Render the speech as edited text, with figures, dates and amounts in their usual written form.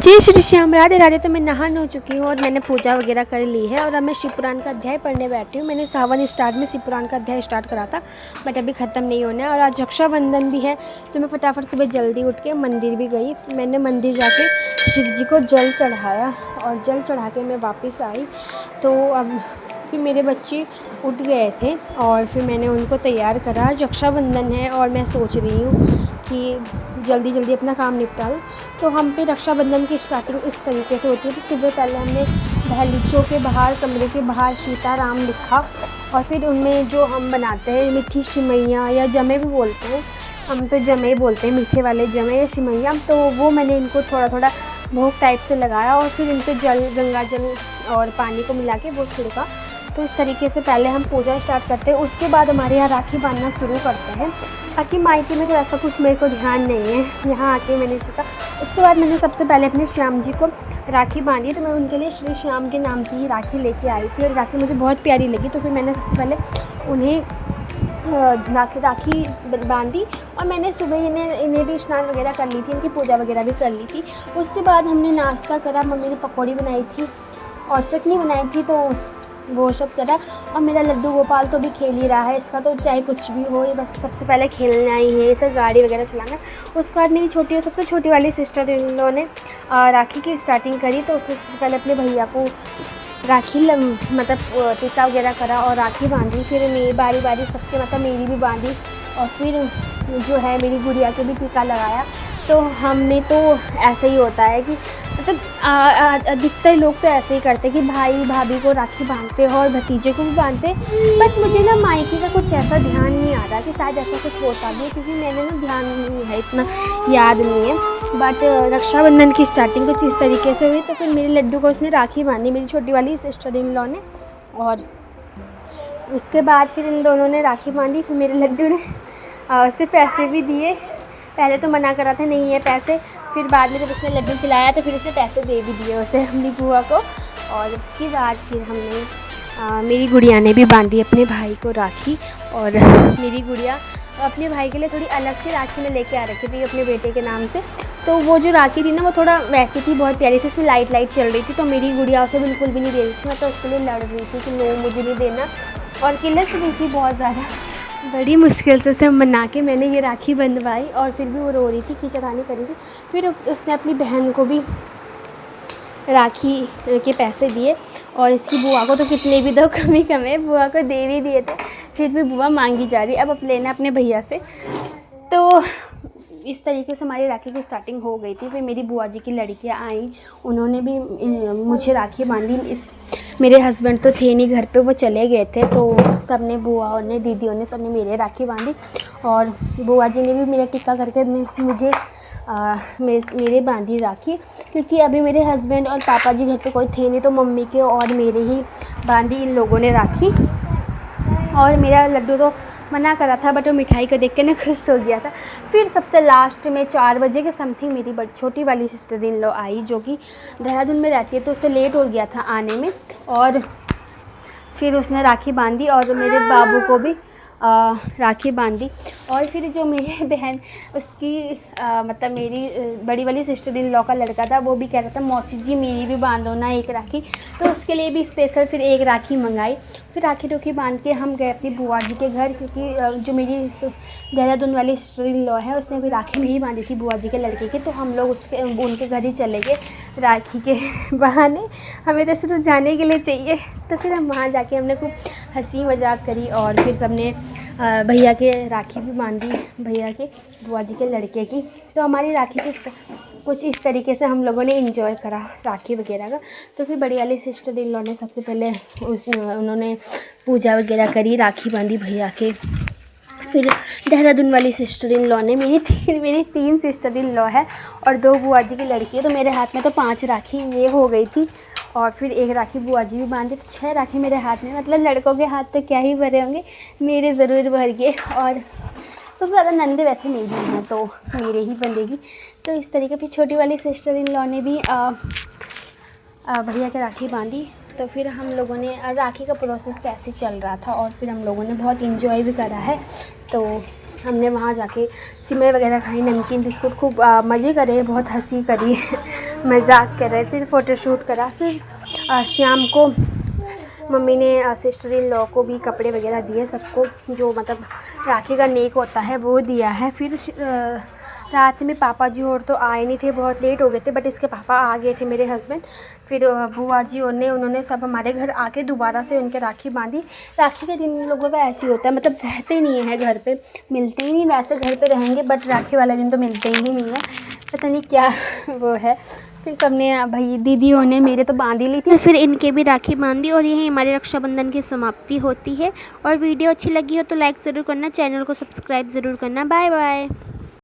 जय श्री श्याम, राधे राधे। तो मैं नहा हो चुकी हूँ और मैंने पूजा वगैरह कर ली है और अब मैं शिव पुराण का अध्याय पढ़ने बैठी हूँ। मैंने सावन स्टार्ट में शिव पुराण का अध्याय स्टार्ट करा था, बट अभी ख़त्म नहीं होना है। और आज रक्षाबंधन भी है तो मैं फटाफट सुबह जल्दी उठ के मंदिर भी गई। मैंने मंदिर जाके शिव जी को जल चढ़ाया और जल चढ़ा के मैं वापस आई। तो अब फिर मेरे बच्चे उठ गए थे और फिर मैंने उनको तैयार करा। रक्षाबंधन है और मैं सोच रही हूँ कि जल्दी जल्दी अपना काम निपटा लूँ। तो हम पे रक्षाबंधन की स्टार्टिंग इस तरीके से होती है। तो सुबह पहले हमने दहलीचों के बाहर, कमरे के बाहर सीताराम लिखा और फिर उनमें जो हम बनाते हैं मीठी सिमैया या जमे भी बोलते हैं, हम तो जमे ही बोलते हैं, मीठे वाले जमे या सिमैया। तो वो मैंने इनको थोड़ा थोड़ा भोग टाइप से लगाया और फिर इन पर जल, गंगा जल और पानी को मिला के वो छिड़का। तो इस तरीके से पहले हम पूजा स्टार्ट करते हैं। उसके बाद हमारे यहाँ राखी बांधना शुरू करते हैं। बाकी मायके में तो ऐसा कुछ मेरे को ध्यान नहीं है, यहाँ आके मैंने सीखा। उसके बाद मैंने सबसे पहले अपने श्याम जी को राखी बांधी। तो मैं उनके लिए श्री श्याम के नाम से ही राखी लेके आई थी और राखी मुझे बहुत प्यारी लगी। तो फिर मैंने सबसे पहले उन्हें राखी बांधी और मैंने सुबह इन्हें भी स्नान वगैरह कर ली थी, इनकी पूजा वगैरह भी कर ली थी। उसके बाद हमने नाश्ता करा। मम्मी ने पकौड़ी बनाई थी और चटनी बनाई थी, तो वो सब करा। और मेरा लड्डू गोपाल तो भी खेल ही रहा है। इसका तो चाहे कुछ भी हो, ये बस सबसे पहले खेलना ही है, इसे गाड़ी वगैरह चलाना। उसके बाद मेरी छोटी और सबसे छोटी वाली सिस्टर इन लोगों ने राखी की स्टार्टिंग करी। तो उसने सबसे पहले अपने भैया को राखी मतलब टीका वगैरह करा और राखी बांधी। फिर मेरी बारी बारी सबके मतलब मेरी भी बांधी और फिर जो है मेरी गुड़िया के भी टीका लगाया। तो हमें तो ऐसे ही होता है कि मतलब अधिकतर लोग तो ऐसे ही करते हैं कि भाई भाभी को राखी बांधते हो और भतीजे को भी बांधते हैं। बट मुझे ना मायके का कुछ ऐसा ध्यान नहीं आ रहा कि शायद ऐसा कुछ होता भी है, क्योंकि मैंने ना ध्यान नहीं है, इतना याद नहीं है। बट रक्षाबंधन की स्टार्टिंग कुछ इस तरीके से हुई। तो फिर मेरे लड्डू को उसने राखी बांधी, मेरी छोटी वाली सिस्टर इन लॉ ने। और उसके बाद फिर इन दोनों ने राखी बांधी। फिर मेरे लड्डू ने उसे पैसे भी दिए। पहले तो मना करा था नहीं है पैसे, फिर बाद में जब उसने लड्डू खिलाया तो फिर उसने पैसे दे भी दिए उसे, अपनी बुआ को। और उसके बाद फिर हमने मेरी गुड़िया ने भी बांधी अपने भाई को राखी। और मेरी गुड़िया अपने भाई के लिए थोड़ी अलग से राखी में लेके आ रखी थी अपने बेटे के नाम से। तो वो जो राखी थी ना वो थोड़ा वैसी थी, बहुत प्यारी थी, उसमें लाइट लाइट चल रही थी। तो मेरी गुड़िया उसे बिल्कुल भी नहीं दे रही थी। मैं तो उसके लिए लड़ रही थी कि नो मुझे नहीं देना, और किलस रही थी बहुत ज़्यादा। बड़ी मुश्किल से उसे मना के मैंने ये राखी बंधवाई और फिर भी वो रो रही थी, खींचातानी कर रही थी। फिर उसने अपनी बहन को भी राखी के पैसे दिए और इसकी बुआ को तो कितने भी दो कमी कम है, बुआ को दे भी दिए थे, फिर भी बुआ मांगी जा रही। अब लेना अपने भैया से। तो इस तरीके से हमारी राखी की स्टार्टिंग हो गई थी। फिर मेरी बुआ जी की लड़कियां आई, उन्होंने भी मुझे राखी बांधी। मेरे हस्बैंड तो थे नहीं घर पे, वो चले गए थे। तो सब ने, बुआओं ने, दीदियों ने, सब ने मेरे राखी बांधी और बुआ जी ने भी मेरा टिक्का करके मुझे मेरे बांधी राखी। क्योंकि अभी मेरे हस्बैंड और पापा जी घर पे कोई थे नहीं, तो मम्मी के और मेरे ही बांधी इन लोगों ने राखी। और मेरा लड्डू तो मना करा था, बट वो मिठाई को देख के ना खुश हो गया था। फिर सबसे लास्ट में 4 बजे के समथिंग मेरी बड़ी छोटी वाली सिस्टर इन लॉ आई, जो कि देहरादून में रहती है, तो उससे लेट हो गया था आने में। और फिर उसने राखी बांधी और मेरे बाबू को भी राखी बांधी। और फिर जो मेरी बहन, उसकी मतलब मेरी बड़ी वाली सिस्टर इन लॉ का लड़का था, वो भी कह रहा था मौसी जी मेरी भी बांधो ना एक राखी। तो उसके लिए भी स्पेशल फिर एक राखी मंगाई। फिर राखी बांध के हम गए अपनी बुआ जी के घर, क्योंकि जो मेरी देहरादून वाली सिस्टर इन लॉ है उसने भी राखी नहीं बांधी थी बुआ जी के लड़के की। तो हम लोग उनके घर ही चले गए राखी के बहाने। हमें तो सिर्फ जाने के लिए चाहिए। तो फिर हम वहाँ जाके हमने खूब हंसी मजाक करी और फिर सबने भैया के राखी भी बांधी, भैया के बुआ जी के लड़के की। तो हमारी राखी की कुछ इस तरीके से हम लोगों ने एंजॉय करा राखी वगैरह का। तो फिर बड़ी वाली सिस्टर इन लॉ ने सबसे पहले उन्होंने पूजा वगैरह करी, राखी बांधी भैया के। फिर देहरादून वाली सिस्टर इन लॉ ने, मेरी 3 सिस्टर इन लॉ है और 2 बुआ जी की लड़की है। तो मेरे हाथ में तो 5 राखी ये हो गई थी। और फिर एक राखी बुआ जी भी बांधी, तो 6 राखी मेरे हाथ में। मतलब लड़कों के हाथ तो क्या ही भरे होंगे, मेरे ज़रूर भर गए। और सबसे ज़्यादा नंदे वैसे मेरी हैं, तो मेरे ही बंधेगी। तो इस तरीके फिर छोटी वाली सिस्टर इन लॉ ने भी भैया के राखी बांधी। तो फिर हम लोगों ने राखी का प्रोसेस तो ऐसे ही चल रहा था और फिर हम लोगों ने बहुत इंजॉय भी करा है। तो हमने वहाँ जाके सिमई वगैरह खाई, नमकीन बिस्कुट, खूब मज़े करे, बहुत हंसी करी मजाक कर रहे थे, फ़ोटोशूट करा। फिर शाम को मम्मी ने सिस्टर इन लॉ को भी कपड़े वगैरह दिए, सबको जो मतलब राखी का नेक होता है वो दिया है। फिर रात में पापा जी और तो आए नहीं थे, बहुत लेट हो गए थे, बट इसके पापा आ गए थे, मेरे हस्बैंड। फिर बुआ जी और उन्होंने सब हमारे घर आके दोबारा से उनके राखी बांधी। राखी के दिन लोगों का ऐसे ही होता है, मतलब रहते नहीं है घर पे, मिलते ही नहीं। वैसे घर पे रहेंगे बट राखी वाले दिन तो मिलते ही नहीं है, पता नहीं क्या वो है। फिर सबने भाई दीदियों ने मेरे तो बांध ही ली थी, फिर इनके भी राखी बांधी। और यही हमारे रक्षाबंधन की समाप्ति होती है। और वीडियो अच्छी लगी हो तो लाइक ज़रूर करना, चैनल को सब्सक्राइब ज़रूर करना। Bye bye.